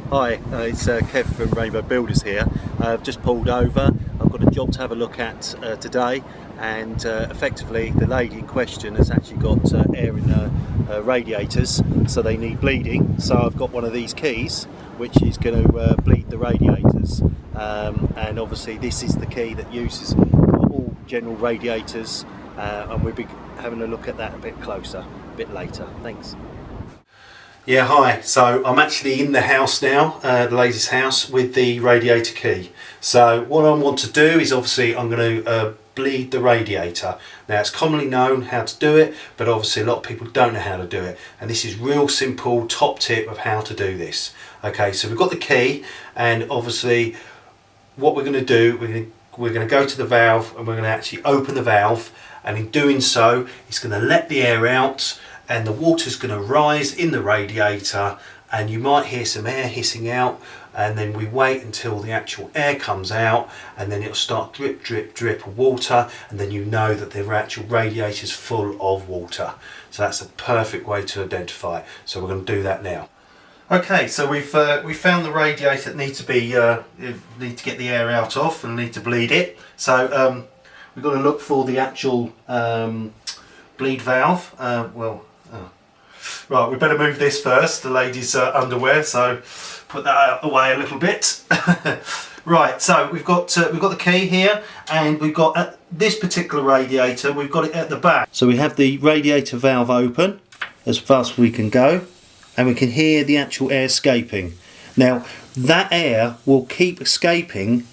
Hi, it's Kev from Rainbow Builders here. I've just pulled over. I've got a job to have a look at today, and effectively the lady in question has actually got air in her radiators, so they need bleeding. So I've got one of these keys which is going to bleed the radiators, and obviously this is the key that uses for all general radiators, and we'll be having a look at that a bit closer a bit later. Thanks. Yeah, hi. So I'm actually in the house now, the lady's house, with the radiator key. So what I want to do is obviously I'm going to bleed the radiator. Now it's commonly known how to do it, but obviously a lot of people don't know how to do it. And this is real simple top tip of how to do this. Okay, so we've got the key, and obviously what we're going to do, we're going to go to the valve and we're going to actually open the valve, and in doing so it's going to let the air out, and the water's going to rise in the radiator, and you might hear some air hissing out, and then we wait until the actual air comes out, and then it'll start drip drip drip of water, and then you know that the actual radiator's full of water. So that's a perfect way to identify it. So we're going to do that now. Okay, so we found the radiator that needs to be need to get the air out of and need to bleed it. So we've got to look for the actual bleed valve. Right, we better move this first, the lady's underwear, so put that away a little bit. Right, so we've got the key here, and we've got this particular radiator, we've got it at the back. So we have the radiator valve open as fast as we can go, and we can hear the actual air escaping. Now that air will keep escaping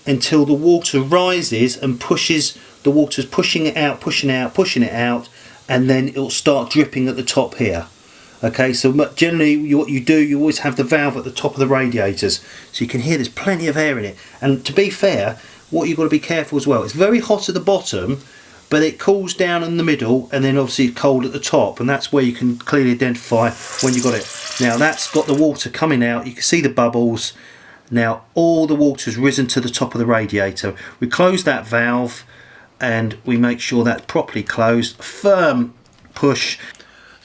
until the water rises and pushes, the water's pushing it out, pushing it out, and then it'll start dripping at the top here. Okay, so generally what you do, you always have the valve at the top of the radiators, so you can hear there's plenty of air in it. And to be fair, what you've got to be careful as well, it's very hot at the bottom, but it cools down in the middle, and then obviously it's cold at the top, and that's where you can clearly identify when you've got it. Now that's got the water coming out, you can see the bubbles. Now all the water's risen to the top of the radiator. We close that valve, and we make sure that's properly closed. Firm push.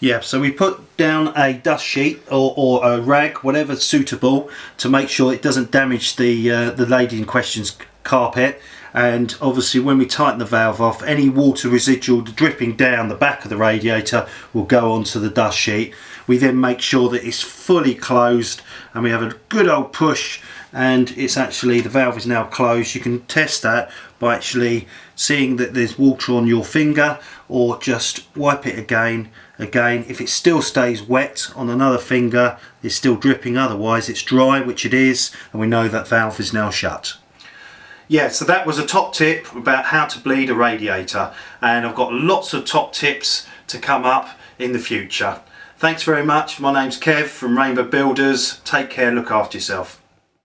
Yeah, so we put down a dust sheet or a rag, whatever's suitable, to make sure it doesn't damage the lady in question's carpet. And obviously when we tighten the valve off, any water residual dripping down the back of the radiator will go onto the dust sheet. We then make sure that it's fully closed, and we have a good old push, and it's actually, the valve is now closed. You can test that by actually seeing that there's water on your finger, or just wipe it again. If it still stays wet on another finger, it's still dripping, otherwise it's dry, which it is, and we know that valve is now shut. Yeah, so that was a top tip about how to bleed a radiator, and I've got lots of top tips to come up in the future. Thanks very much. My name's Kev from Rainbow Builders. Take care, look after yourself.